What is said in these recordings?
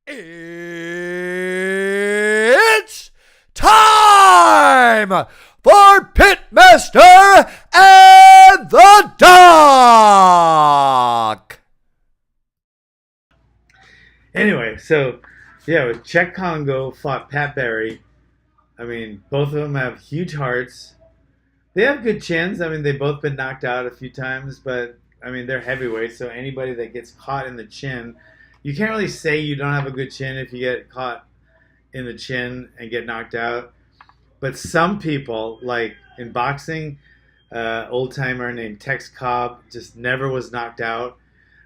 It's time for Pitmaster and the Doc. Anyway, so yeah, with Czech Congo fought Pat Barry. I mean, both of them have huge hearts. They have good chins. I mean, they've both been knocked out a few times, but I mean, they're heavyweights, so anybody that gets caught in the chin, you can't really say you don't have a good chin if you get caught in the chin and get knocked out. But some people, like in boxing, old timer named Tex Cobb just never was knocked out.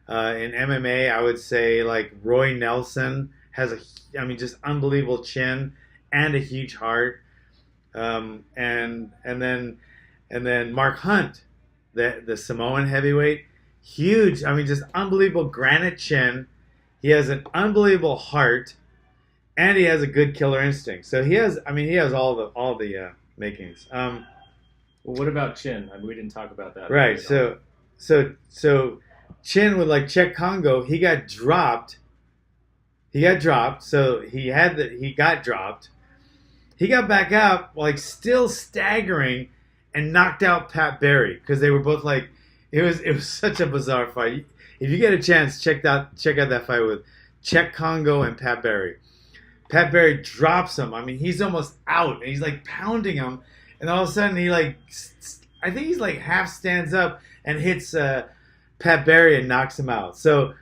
In MMA, I would say like Roy Nelson has just unbelievable chin and a huge heart. And then Mark Hunt, the Samoan heavyweight, huge. I mean, just unbelievable granite chin. He has an unbelievable heart, and he has a good killer instinct. So he has all the makings. Well, what about chin? I mean, we didn't talk about that. Right. So chin with like Czech Congo, he got dropped. So he got dropped. He got back up, like still staggering, and knocked out Pat Barry because they were both like, it was such a bizarre fight. If you get a chance, check out that fight with Czech Congo and Pat Barry. Pat Barry drops him. I mean, he's almost out, and he's like pounding him, and all of a sudden I think he's like half stands up and hits Pat Barry and knocks him out. So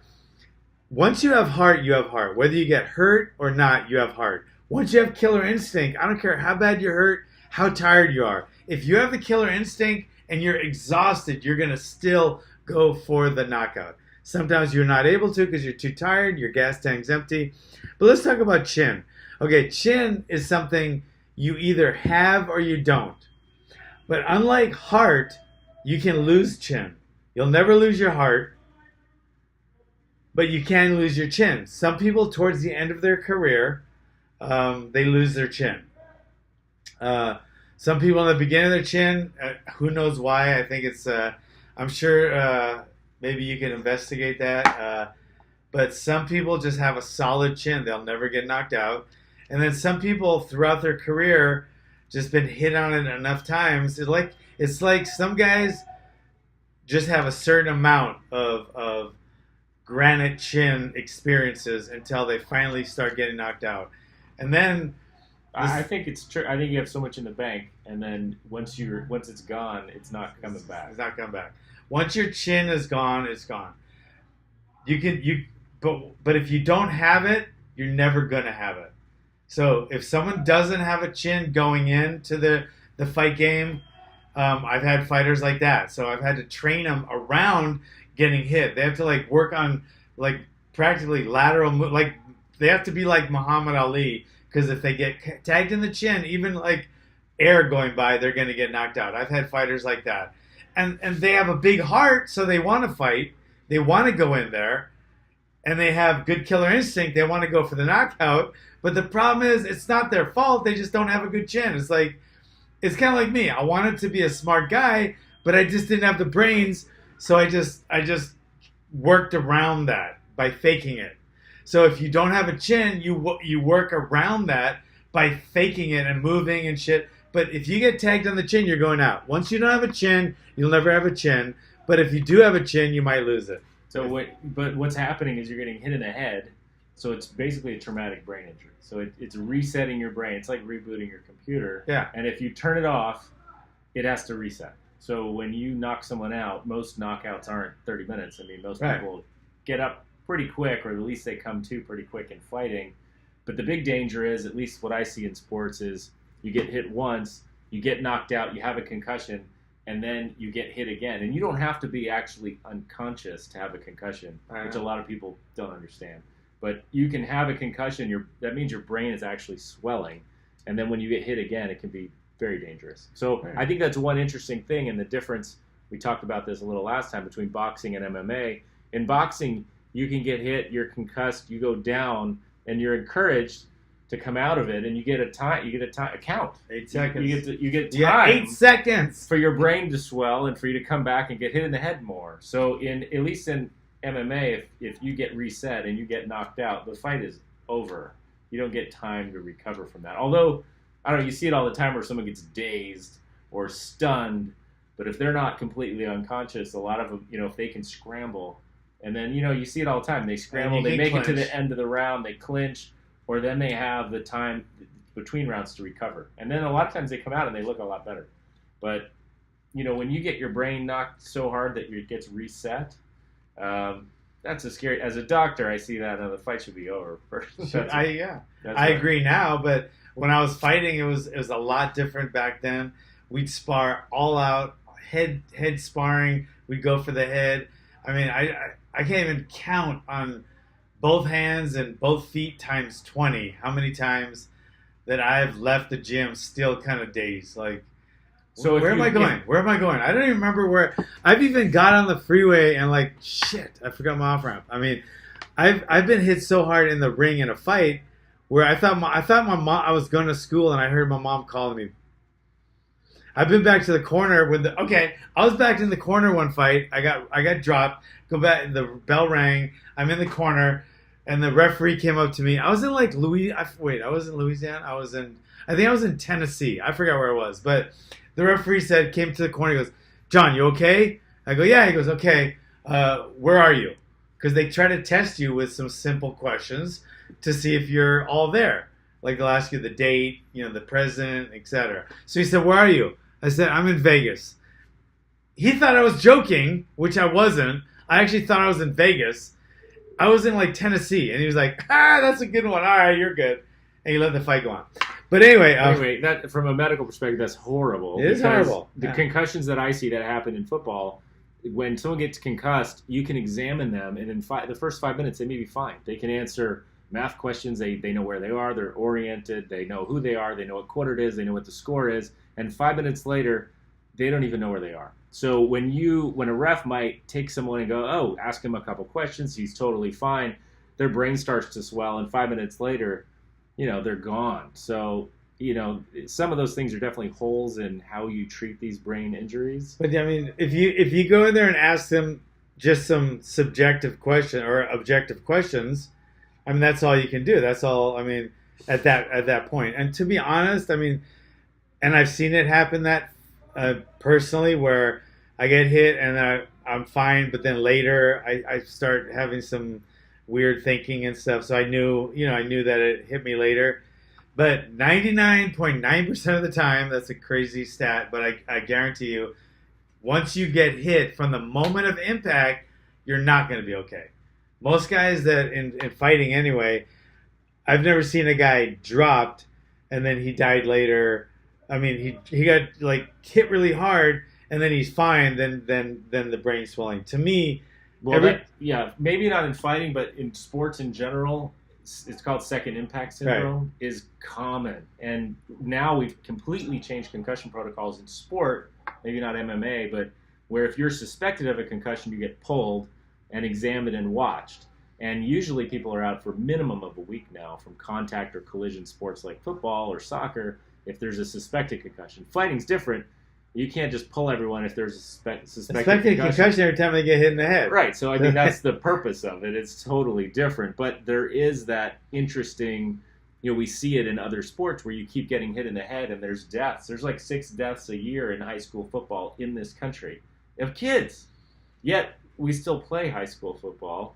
once you have heart, you have heart. Whether you get hurt or not, you have heart. Once you have killer instinct, I don't care how bad you're hurt, how tired you are. If you have the killer instinct and you're exhausted, you're going to still go for the knockout. Sometimes you're not able to because you're too tired, your gas tank's empty. But let's talk about chin. Okay, chin is something you either have or you don't. But unlike heart, you can lose chin. You'll never lose your heart, but you can lose your chin. Some people towards the end of their career, they lose their chin. Some people in the beginning of their chin, who knows why? I think it's, I'm sure maybe you can investigate that. But some people just have a solid chin. They'll never get knocked out. And then some people throughout their career just been hit on it enough times. It's like some guys just have a certain amount of granite chin experiences until they finally start getting knocked out. And then I think it's true. I think you have so much in the bank, and then once it's gone, it's not coming back. It's not coming back. Once your chin is gone, it's gone. But if you don't have it, you're never gonna have it. So if someone doesn't have a chin going into the fight game, I've had fighters like that. So I've had to train them around getting hit. They have to like work on like practically lateral like they have to be like Muhammad Ali. Because if they get tagged in the chin, even like air going by, they're going to get knocked out. I've had fighters like that. And they have a big heart, so they want to fight. They want to go in there. And they have good killer instinct. They want to go for the knockout. But the problem is, it's not their fault. They just don't have a good chin. It's kind of like me. I wanted to be a smart guy, but I just didn't have the brains. So I just worked around that by faking it. So if you don't have a chin, you work around that by faking it and moving and shit. But if you get tagged on the chin, you're going out. Once you don't have a chin, you'll never have a chin. But if you do have a chin, you might lose it. But what's happening is you're getting hit in the head. So it's basically a traumatic brain injury. So it's resetting your brain. It's like rebooting your computer. Yeah. And if you turn it off, it has to reset. So when you knock someone out, most knockouts aren't 30 minutes. I mean, most people get up pretty quick, or at least they come to pretty quick in fighting. But the big danger is, at least what I see in sports, is you get hit once, you get knocked out, you have a concussion, and then you get hit again. And you don't have to be actually unconscious to have a concussion, which a lot of people don't understand. But you can have a concussion, that means your brain is actually swelling. And then when you get hit again, it can be very dangerous. So I think that's one interesting thing, and the difference, we talked about this a little last time, between boxing and MMA. In boxing, you can get hit, you're concussed, you go down, and you're encouraged to come out of it, and you get a count. 8 seconds. You get time. 8 seconds for your brain to swell and for you to come back and get hit in the head more. So at least in MMA, if you get reset and you get knocked out, the fight is over. You don't get time to recover from that. Although, I don't know, you see it all the time where someone gets dazed or stunned, but if they're not completely unconscious, a lot of them, if they can scramble, and then, you see it all the time. They scramble, they make it to the end of the round, they clinch, or then they have the time between rounds to recover. And then a lot of times they come out and they look a lot better. But, when you get your brain knocked so hard that it gets reset, that's a scary. As a doctor, I see that the fight should be over. I agree now, but when I was fighting, it was a lot different back then. We'd spar all out, head sparring. We'd go for the head. I mean, I can't even count on both hands and both feet times 20 how many times that I've left the gym still kind of dazed. Like, so where am I going? Where am I going? I don't even remember where. I've even got on the freeway and like, shit, I forgot my off ramp. I mean, I've been hit so hard in the ring in a fight where I thought my mom. I was going to school and I heard my mom calling me. I've been back to the corner I was back in the corner one fight. I got dropped. Go back. The bell rang. I'm in the corner, and the referee came up to me. I was in like I was in Louisiana. I think I was in Tennessee. I forgot where I was, but the referee came to the corner. He goes, "John, you okay?" I go, "Yeah." He goes, "Okay. Where are you?" Because they try to test you with some simple questions to see if you're all there. Like they'll ask you the date, the president, etc. So he said, "Where are you?" I said, "I'm in Vegas." He thought I was joking, which I wasn't. I actually thought I was in Vegas. I was in like Tennessee, and he was like, that's a good one. All right, you're good. And he let the fight go on. But anyway, that from a medical perspective, that's horrible. It is horrible. The concussions that I see that happen in football, when someone gets concussed, you can examine them, and in the first 5 minutes, they may be fine. They can answer math questions. They know where they are. They're oriented. They know who they are. They know what quarter it is. They know what the score is. And 5 minutes later, they don't even know where they are. So when a ref might take someone and go, ask him a couple questions, he's totally fine. Their brain starts to swell, and 5 minutes later, they're gone. So, some of those things are definitely holes in how you treat these brain injuries. But I mean, if you go in there and ask them just some subjective question or objective questions, I mean, that's all you can do. That's all. I mean, at that point. And to be honest, I mean, and I've seen it happen that personally, where I get hit and I'm fine, but then later I start having some weird thinking and stuff. So I knew that it hit me later. But 99.9% of the time, that's a crazy stat, but I guarantee you, once you get hit from the moment of impact, you're not going to be okay. Most guys that in fighting anyway, I've never seen a guy dropped and then he died later. I mean, he got like hit really hard and then he's fine. Then the brain swelling. To me, maybe not in fighting, but in sports in general, it's called second impact syndrome, is common. And now we've completely changed concussion protocols in sport. Maybe not MMA, but where if you're suspected of a concussion, you get pulled and examined and watched. And usually people are out for minimum of a week now from contact or collision sports like football or soccer if there's a suspected concussion. Fighting's different. You can't just pull everyone if there's a suspected concussion every time they get hit in the head. Right, so I mean that's the purpose of it. It's totally different. But there is that interesting, we see it in other sports where you keep getting hit in the head and there's deaths. There's like 6 deaths a year in high school football in this country of kids. Yet we still play high school football.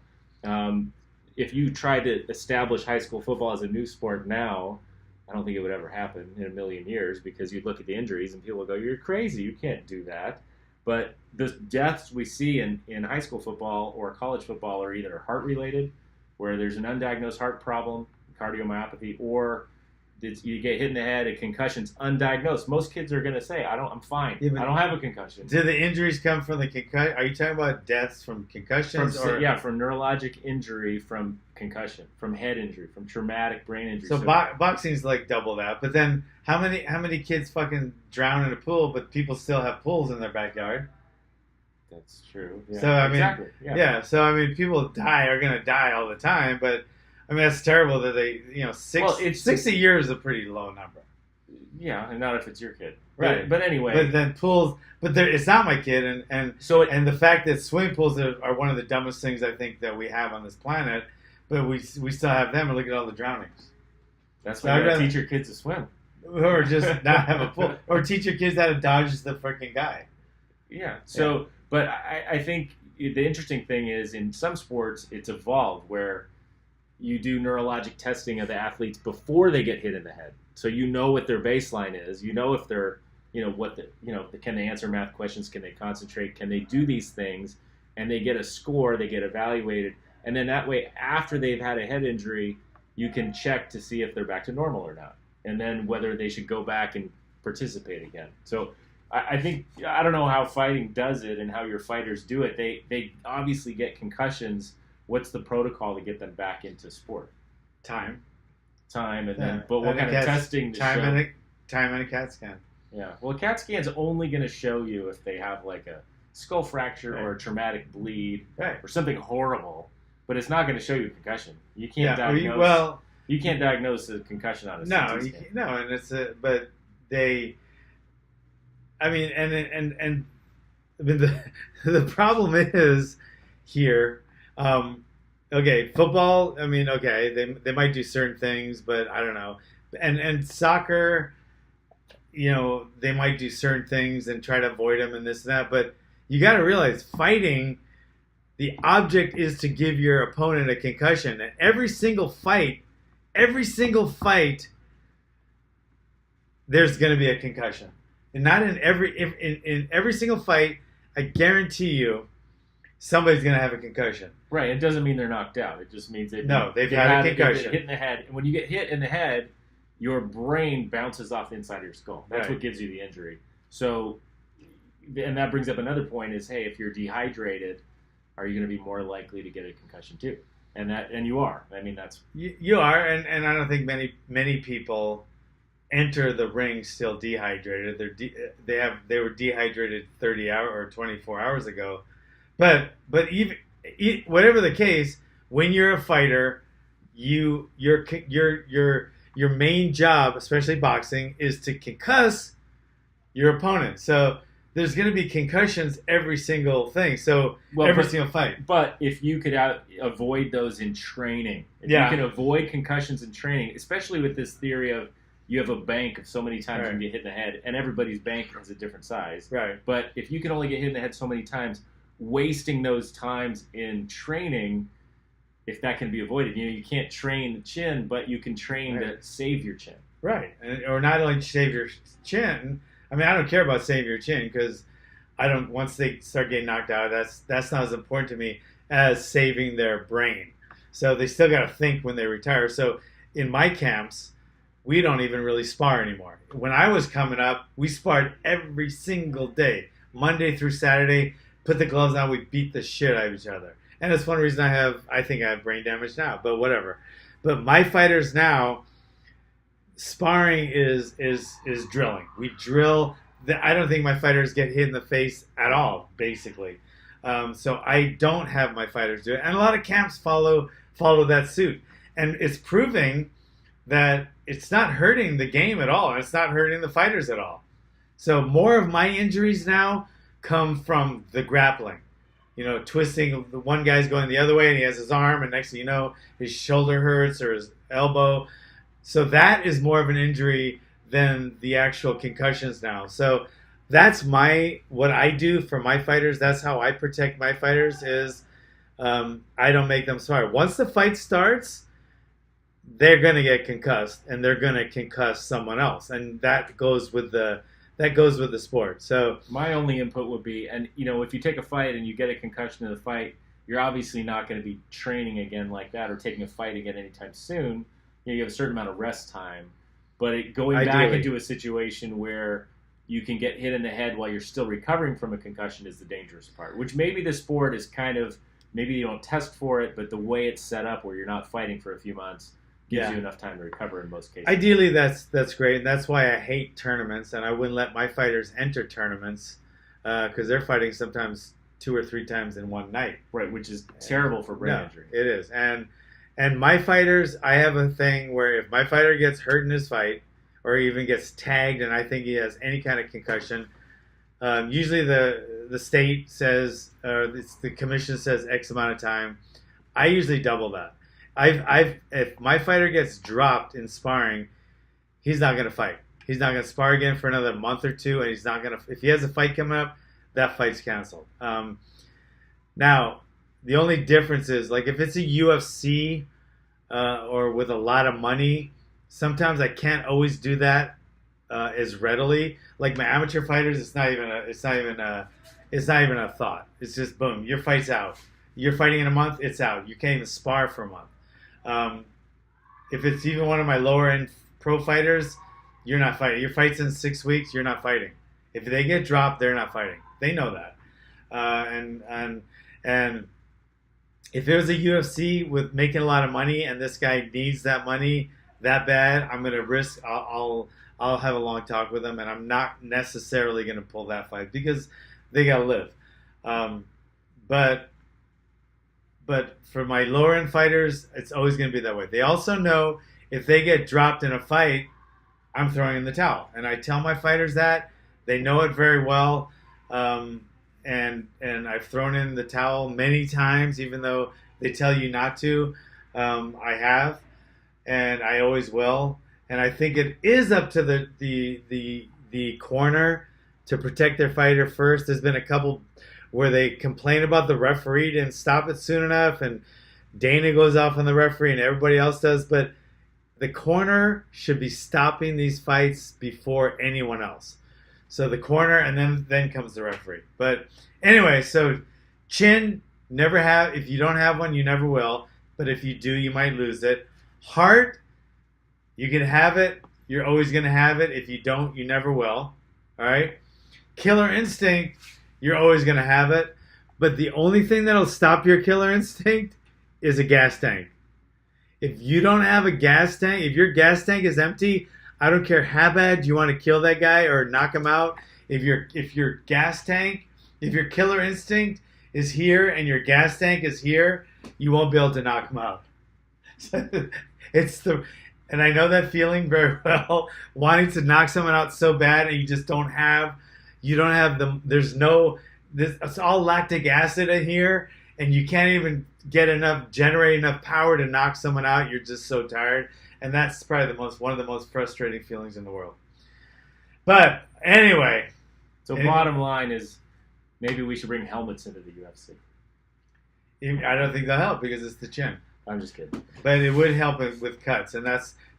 If you try to establish high school football as a new sport now, I don't think it would ever happen in a million years because you'd look at the injuries and people would go, "You're crazy, you can't do that." But the deaths we see in high school football or college football are either heart-related, where there's an undiagnosed heart problem, cardiomyopathy, or you get hit in the head, a concussion's undiagnosed. Most kids are going to say, I'm fine. Yeah, I don't have a concussion. Do the injuries come from the concussion? Are you talking about deaths from concussions? From neurologic injury from concussion, from head injury, from traumatic brain injury. So boxing's like double that. But then how many kids fucking drown in a pool, but people still have pools in their backyard? That's true. Yeah. So I mean, exactly. Yeah. So I mean, people are going to die all the time, but I mean, that's terrible that they, 6 a year is a pretty low number. Yeah, and not if it's your kid. Right. But anyway. But then pools, it's not my kid. And the fact that swimming pools are one of the dumbest things I think that we have on this planet. But we still have them, and look at all the drownings. That's So why I'd you gotta rather- teach your kids to swim. Or just not have a pool. Or teach your kids how to dodge the freaking guy. Yeah. So, but I think the interesting thing is in some sports it's evolved where you do neurologic testing of the athletes before they get hit in the head, so you know what their baseline is. You know if they're, can they answer math questions? Can they concentrate? Can they do these things? And they get a score. They get evaluated, and then that way, after they've had a head injury, you can check to see if they're back to normal or not, and then whether they should go back and participate again. So I think, I don't know how fighting does it and how your fighters do it. They obviously get concussions. What's the protocol to get them back into sport? Time, and Yeah. then, but what And kind a of CAT testing to time show? and a CAT scan. Yeah, well, a CAT scan's only going to show you if they have like a skull fracture or a Right. traumatic bleed Right. or something horrible, but it's not going to show you a concussion. You can't Yeah. diagnose. You can't diagnose a concussion on a No, CT you scan. can't, no, and but they. I mean, and the problem is here. Okay, football. I mean, okay, they might do certain things, but I don't know. And soccer, they might do certain things and try to avoid them and this and that. But you got to realize, fighting, the object is to give your opponent a concussion. And every single fight, there's going to be a concussion. And not in in every single fight, I guarantee you, somebody's going to have a concussion. Right. It doesn't mean they're knocked out. It just means they've had a concussion. hit in the head. And when you get hit in the head, your brain bounces off the inside of your skull. That's Right. what gives you the injury. So, and that brings up another point: is hey, if you're dehydrated, are you going to be more likely to get a concussion too? And you are. I mean, that's You are, and I don't think many people enter the ring still dehydrated. They were dehydrated 30 hours or 24 hours ago. But even whatever the case, when you're a fighter, your main job, especially boxing, is to concuss your opponent. So there's going to be concussions every single thing. So every single fight. But if you could avoid those in training, if Yeah. you can avoid concussions in training, especially with this theory of you have a bank of so many times you can get hit in the head, and everybody's bank has a different size. Right. But if you can only get hit in the head so many times, wasting those times in training, if that can be avoided, you can't train the chin, but you can train to save your chin. Right. Or not only save your chin. I mean, I don't care about saving your chin because once they start getting knocked out, that's not as important to me as saving their brain. So they still got to think when they retire. So in my camps, we don't even really spar anymore. When I was coming up, we sparred every single day, Monday through Saturday. Put the gloves on, we beat the shit out of each other. And that's one reason I think I have brain damage now, but whatever. But my fighters now, sparring is drilling. We drill. I don't think my fighters get hit in the face at all, basically. So I don't have my fighters do it. And a lot of camps follow that suit. And it's proving that it's not hurting the game at all. And it's not hurting the fighters at all. So more of my injuries now come from the grappling. Twisting. The one guy's going the other way and he has his arm, and next thing you know, his shoulder hurts or his elbow. So that is more of an injury than the actual concussions now. So that's what I do for my fighters. That's how I protect my fighters is I don't make them smart. Once the fight starts, they're going to get concussed, and they're going to concuss someone else. And that goes with the sport. So my only input would be, and if you take a fight and you get a concussion in the fight, you're obviously not going to be training again like that or taking a fight again anytime soon. You have a certain amount of rest time, but going back Ideally. into a situation where you can get hit in the head while you're still recovering from a concussion is the dangerous part, which maybe the sport is kind of, maybe you don't test for it, but the way it's set up where you're not fighting for a few months gives you enough time to recover in most cases. Ideally, that's great, and that's why I hate tournaments, and I wouldn't let my fighters enter tournaments because they're fighting sometimes 2 or 3 times in one night. Right, which is terrible for brain injury. It is, and my fighters, I have a thing where if my fighter gets hurt in his fight or even gets tagged and I think he has any kind of concussion, usually the state says, or the commission says X amount of time. I usually double that. if my fighter gets dropped in sparring, he's not gonna fight. He's not gonna spar again for another month or two, and he's not gonna. If he has a fight coming up, that fight's canceled. Now, the only difference is like if it's a UFC or with a lot of money, sometimes I can't always do that as readily. Like my amateur fighters, it's not even a thought. It's just boom, your fight's out. You're fighting in a month, it's out. You can't even spar for a month. If it's even one of my lower end pro fighters, you're not fighting. Your fight's in 6 weeks, you're not fighting. If they get dropped, they're not fighting. They know that. And if it was a UFC with making a lot of money and this guy needs that money that bad, I'm gonna risk. I'll have a long talk with him, and I'm not necessarily gonna pull that fight because they gotta live. But for my lower end fighters, it's always gonna be that way. They also know if they get dropped in a fight, I'm throwing in the towel, and I tell my fighters that. They know it very well. And I've thrown in the towel many times, even though they tell you not to. I have, and I always will. And I think it is up to the corner to protect their fighter first. There's been a couple where they complain about the referee didn't stop it soon enough, and Dana goes off on the referee, and everybody else does. But the corner should be stopping these fights before anyone else. So the corner, and then comes the referee. But anyway, so chin, never have. If you don't have one, you never will. But if you do, you might lose it. Heart, you can have it. You're always going to have it. If you don't, you never will. All right? Killer instinct, you're always going to have it. But the only thing that'll stop your killer instinct is a gas tank. If you don't have a gas tank, if your gas tank is empty, I don't care how bad you want to kill that guy or knock him out. If your gas tank, if your killer instinct is here and your gas tank is here, you won't be able to knock him out. And I know that feeling very well, wanting to knock someone out so bad and you just don't have it's all lactic acid in here and you can't even generate enough power to knock someone out. You're just so tired. And that's probably one of the most frustrating feelings in the world. But anyway. So bottom line is maybe we should bring helmets into the UFC. I don't think they'll help because it's the chin. I'm just kidding. But it would help with cuts. And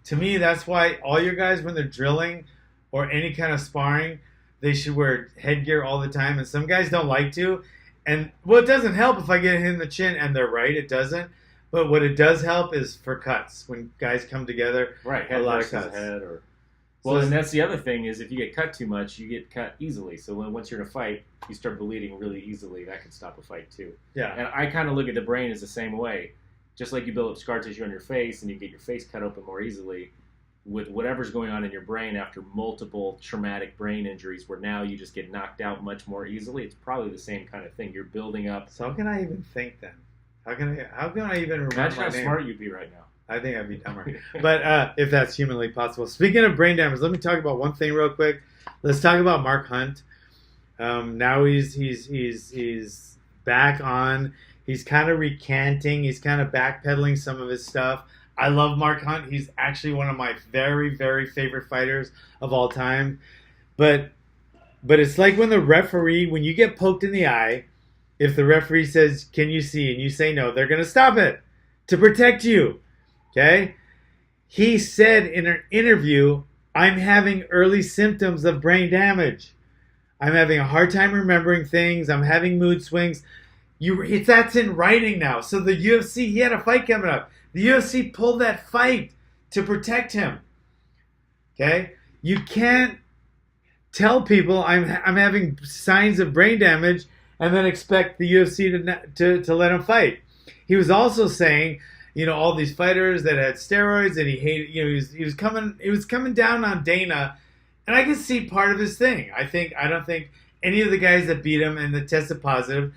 to me, that's why all your guys, when they're drilling or any kind of sparring, they should wear headgear all the time. And some guys don't like to. And, well, it doesn't help if I get hit in the chin. And they're right, it doesn't. But what it does help is for cuts. When guys come together, right, head a lot of versus cuts. Head and that's the other thing is if you get cut too much, you get cut easily. So once you're in a fight, you start bleeding really easily. That can stop a fight too. Yeah. And I kind of look at the brain as the same way. Just like you build up scar tissue on your face and you get your face cut open more easily, with whatever's going on in your brain after multiple traumatic brain injuries where now you just get knocked out much more easily, it's probably the same kind of thing. You're building up. So how can I even think then? How can I even remember Imagine my how name? Smart you'd be right now. I think I'd be dumber. But if that's humanly possible. Speaking of brain damage, let me talk about one thing real quick. Let's talk about Mark Hunt. Now he's back on. He's kind of recanting. He's kind of backpedaling some of his stuff. I love Mark Hunt. He's actually one of my very, very favorite fighters of all time. But it's like when you get poked in the eye, if the referee says, "Can you see?" and you say no, they're going to stop it to protect you. Okay? He said in an interview, "I'm having early symptoms of brain damage. I'm having a hard time remembering things. I'm having mood swings." That's in writing now. So the UFC, he had a fight coming up. The UFC pulled that fight to protect him. Okay? You can't tell people I'm having signs of brain damage and then expect the UFC to let him fight. He was also saying, all these fighters that had steroids and he hated, he was coming down on Dana, and I can see part of his thing. I don't think any of the guys that beat him and that tested positive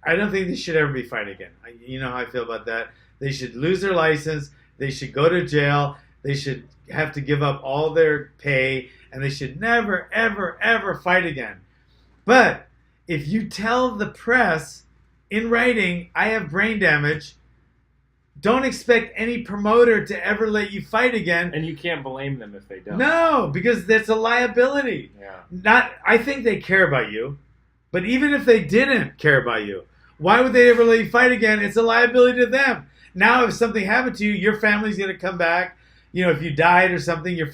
I don't think they should ever be fighting again. You know how I feel about that. They should lose their license. They should go to jail. They should have to give up all their pay, and they should never, ever, ever fight again. But if you tell the press in writing, I have brain damage, don't expect any promoter to ever let you fight again. And you can't blame them if they don't. No, because that's a liability. Yeah. I think they care about you, but even if they didn't care about you, why would they ever let you fight again? It's a liability to them. Now, if something happened to you, your family's going to come back. You know, if you died or something, his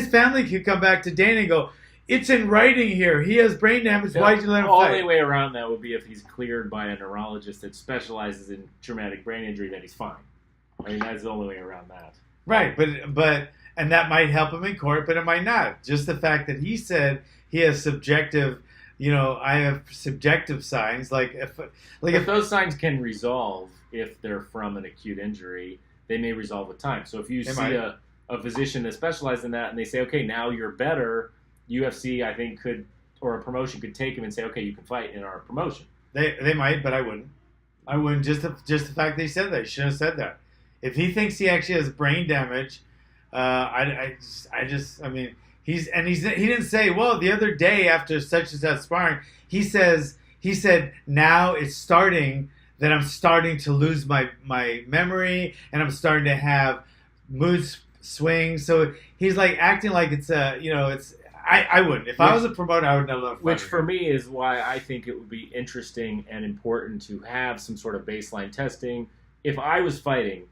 family could come back to Dana and go, it's in writing here. He has brain damage. Why did you let him fight? The only way around that would be if he's cleared by a neurologist that specializes in traumatic brain injury, that he's fine. I mean, that's the only way around that. Right, but and that might help him in court, but it might not. Just the fact that he said he has subjective, I have subjective signs. If those signs can resolve if they're from an acute injury, they may resolve with time. So if you see a physician that specializes in that and they say, okay, now you're better, UFC, I think, or a promotion could take him and say, okay, you can fight in our promotion. They might, but I wouldn't. I wouldn't. Just the fact they said that. He shouldn't have said that. If he thinks he actually has brain damage, he didn't say, well, the other day after such and such sparring, he said, now it's starting that I'm starting to lose my memory and I'm starting to have mood swings. So he's like acting like it's I wouldn't. If I was a promoter, I would never let him fight. Which for me is why I think it would be interesting and important to have some sort of baseline testing. If I was fighting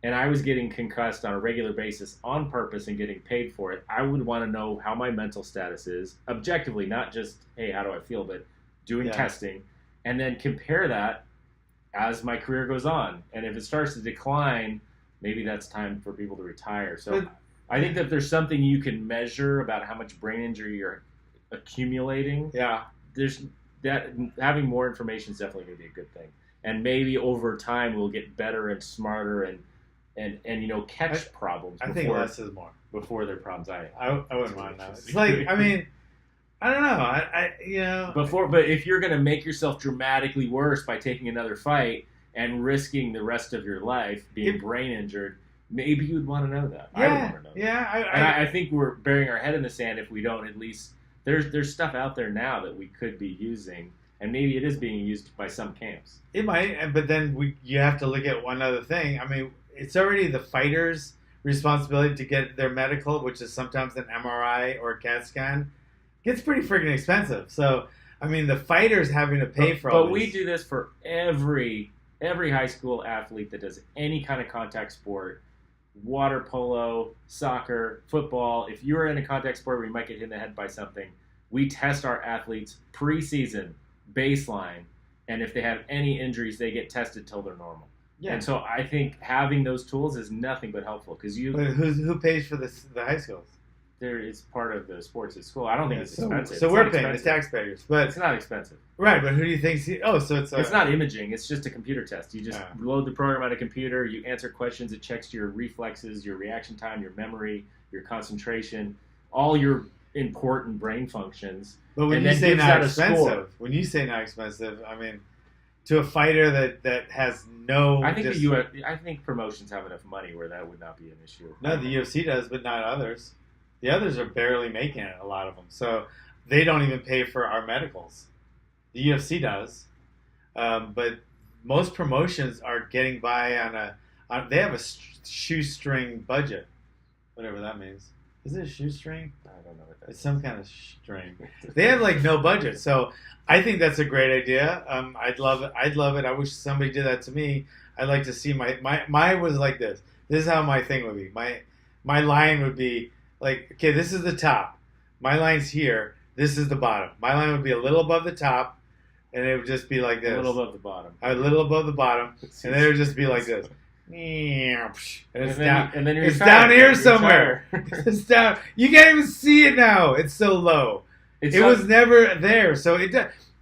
and I was getting concussed on a regular basis on purpose and getting paid for it, I would want to know how my mental status is, objectively, not just, hey, how do I feel, but doing testing, and then compare that as my career goes on. And if it starts to decline, maybe that's time for people to retire. So I think that there's something you can measure about how much brain injury you're accumulating. Yeah. There's that having more information is definitely going to be a good thing. And maybe over time we'll get better and smarter and catch problems. I think less is more. Before they're problems. I wouldn't mind that. It's like, I mean, I don't know. But if you're going to make yourself dramatically worse by taking another fight and risking the rest of your life being brain injured, maybe you'd want to know that. Yeah, I would want to know that. Yeah. I think we're burying our head in the sand if we don't at least. There's stuff out there now that we could be using, and maybe it is being used by some camps. It might, but then you have to look at one other thing. I mean, it's already the fighter's responsibility to get their medical, which is sometimes an MRI or a CAT scan. Gets pretty freaking expensive. So, I mean, the fighter's having to pay for all this. But we do this for every high school athlete that does any kind of contact sport, water polo, soccer, football. If you're in a contact sport where you might get hit in the head by something, we test our athletes preseason, baseline, and if they have any injuries, they get tested till they're normal. Yeah. And so I think having those tools is nothing but helpful because who pays for the high schools? It's part of the sports at school. I don't think it's expensive. So we're paying the taxpayers, but it's not expensive. Right, but who do you think? It's not imaging. It's just a computer test. You just load the program on a computer. You answer questions. It checks your reflexes, your reaction time, your memory, your concentration, all your important brain functions. But when you say not expensive, I mean, to a fighter that has no. I think promotions have enough money where that would not be an issue. No, the UFC does, but not others. The others are barely making it, a lot of them. So they don't even pay for our medicals. The UFC does. But most promotions are getting by they have a shoestring budget. Whatever that means. Is it a shoestring? I don't know what that is. It's some kind of string. They have no budget. So I think that's a great idea. I'd love it. I wish somebody did that to me. I'd like to see mine was like this. This is how my thing would be. My line would be, okay, this is the top. My line's here. This is the bottom. My line would be a little above the top, and it would just be like this. A little above the bottom. A little above the bottom, and then it would just be like this. And it's down here somewhere. It's down. You can't even see it now. It's so low. It was never there. So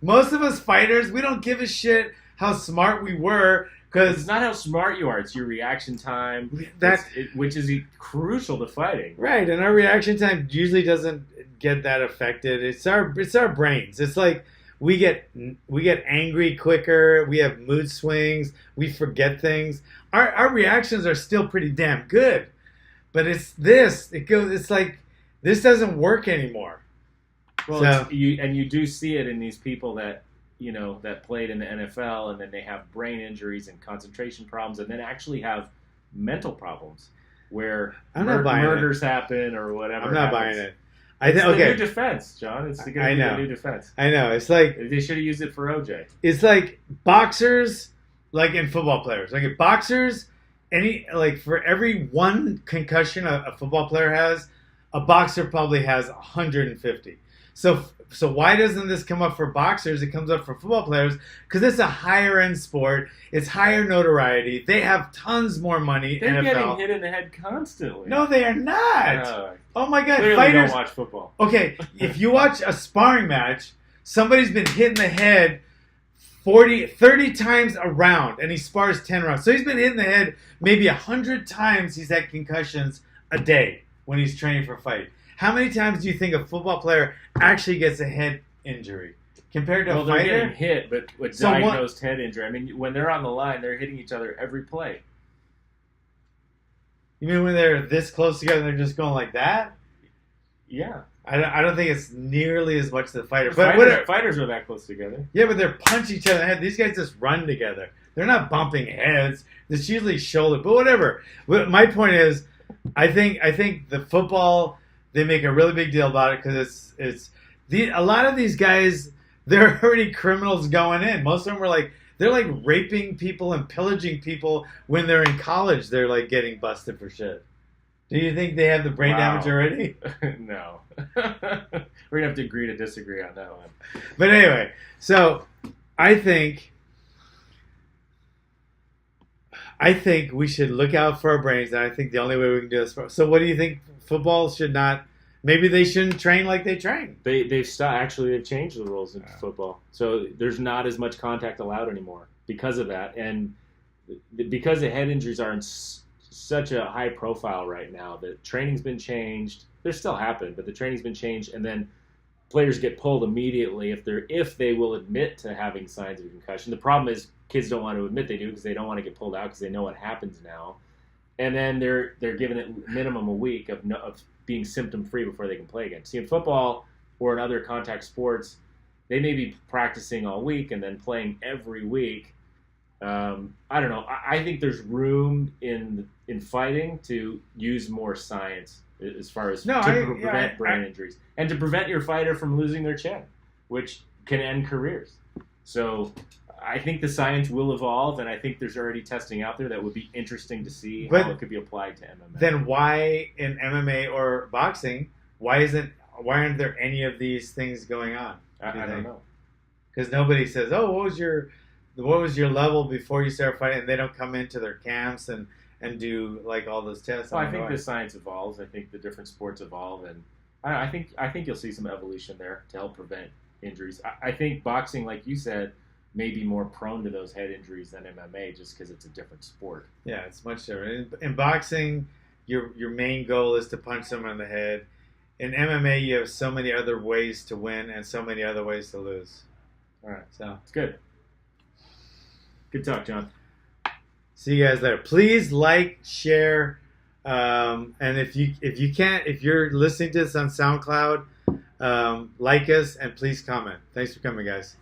most of us fighters, we don't give a shit how smart we were. Because it's not how smart you are; it's your reaction time, which is crucial to fighting. Right, and our reaction time usually doesn't get that affected. It's our brains. It's like we get angry quicker. We have mood swings. We forget things. Our reactions are still pretty damn good, but it's this. It's like this doesn't work anymore. Well, you do see it in these people that that played in the NFL, and then they have brain injuries and concentration problems, and then actually have mental problems where murders happen or whatever. I'm not buying it. It's the new defense, John. It's going to be the new defense. I know. It's like they should have used it for OJ. It's like boxers, like in football players. Like if boxers, for every one concussion a football player has, a boxer probably has 150. So why doesn't this come up for boxers? It comes up for football players because it's a higher end sport. It's higher notoriety. They have tons more money. They're NFL. getting hit in the head constantly. No, they are not. Oh my God! Clearly Fighters don't watch football. Okay, if you watch a sparring match, somebody's been hit in the head 30 times a round, and he spars 10 rounds. So he's been hit in the head maybe 100 times. He's had concussions a day when he's training for a fight. How many times do you think a football player actually gets a head injury compared to a fighter? They're getting hit, but with diagnosed head injury. I mean, when they're on the line, they're hitting each other every play. You mean when they're this close together and they're just going like that? Yeah. I don't think it's nearly as much the fighter. Fighters are that close together. Yeah, but they're punching each other in the head. These guys just run together. They're not bumping heads. It's usually shoulder. But whatever. My point is, I think the football, they make a really big deal about it because a lot of these guys, they're already criminals going in. Most of them are they're like raping people and pillaging people when they're in college. They're like getting busted for shit. Do you think they have the brain damage already? No. We're going to have to agree to disagree on that one. But anyway, so I think we should look out for our brains, and I think the only way we can do this. So what do you think football should not... Maybe they shouldn't train like they train. They've stopped. Actually, they've changed the rules in football. So there's not as much contact allowed anymore because of that. And because the head injuries are in such a high profile right now, the training's been changed. They're still happening, but the training's been changed, and then players get pulled immediately if they will admit to having signs of concussion. The problem is kids don't want to admit they do because they don't want to get pulled out because they know what happens now. And then they're given it minimum a week of being symptom free before they can play again. See, in football or in other contact sports, they may be practicing all week and then playing every week. I don't know. I think there's room in fighting to use more science as far as prevent brain injuries and to prevent your fighter from losing their chin, which can end careers. So I think the science will evolve, and I think there's already testing out there that would be interesting to see how it could be applied to MMA. Then why in MMA or boxing, why aren't there any of these things going on? I don't know. Because nobody says, "Oh, what was your level before you started fighting?" And they don't come into their camps and do like all those tests. Well, I think the science evolves. I think the different sports evolve, and I think you'll see some evolution there to help prevent injuries. I think boxing, like you said, may be more prone to those head injuries than MMA just because it's a different sport. Yeah, it's much different. In boxing, your main goal is to punch someone in the head. In MMA, you have so many other ways to win and so many other ways to lose. All right, so it's good. Good talk, John. See you guys later. Please like, share, and if you're listening to this on SoundCloud, like us and please comment. Thanks for coming, guys.